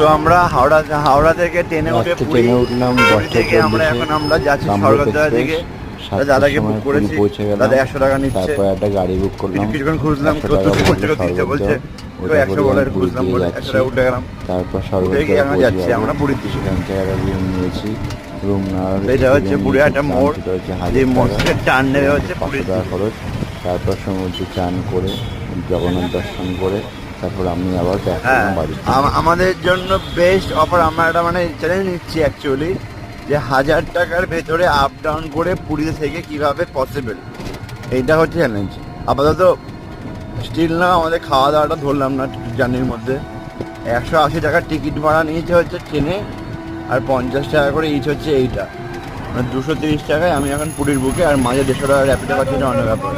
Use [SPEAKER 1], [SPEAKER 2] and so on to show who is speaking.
[SPEAKER 1] তো আমরা হাওড়া থেকে ট্রেনে উঠে পুরী
[SPEAKER 2] উঠলাম
[SPEAKER 1] থেকে আমরা যাচ্ছি স্বর্গদ্বার দিকে। দাদাকে বুক করেছি, দাদা 100 টাকা নিচ্ছে।
[SPEAKER 2] তারপর একটা গাড়ি বুক করলাম,
[SPEAKER 1] কিছুক্ষণ ঘুরলাম, 100 দিতে বলছে, 100 বলে ঘুরলাম, বলে 100 টাকা উঠে গেলাম।
[SPEAKER 2] তারপর স্বর্গদ্বার
[SPEAKER 1] এখন যাচ্ছি আমরা পুরীর দিকে।
[SPEAKER 2] সেখান থেকে একটা রুম নিয়েছি। রুম নেওয়ার
[SPEAKER 1] এটা হচ্ছে পুরী একটা মোড়, যে মোড় থেকে টার্ন নেবে হচ্ছে
[SPEAKER 2] 500 টাকা খরচ। তারপর সমুদ্রে চান করে জগন্নাথ দর্শন করে তারপর আমি আবার ব্যাক করলাম বাড়ি।
[SPEAKER 1] আমাদের জন্য বেস্ট অফার। আমরা একটা চ্যালেঞ্জ নিচ্ছি অ্যাকচুয়ালি, যে 1000 টাকার ভেতরে আপ ডাউন করে পুরীতে থেকে কিভাবে পসিবল, এইটা হচ্ছে চ্যালেঞ্জ। আপাতত স্টিল না, আমাদের খাওয়া দাওয়াটা ধরলাম না জার্নির মধ্যে। 180 টাকার টিকিট ভাড়া নিয়েছে হচ্ছে ট্রেনে, আর 50 টাকা করে ইচ হচ্ছে এইটা, 230 টাকায় আমি এখন পুরীর বুকে। আর মাঝে 150 টাকা র্যাপিডো পাচ্ছি, অনেক ব্যাপার।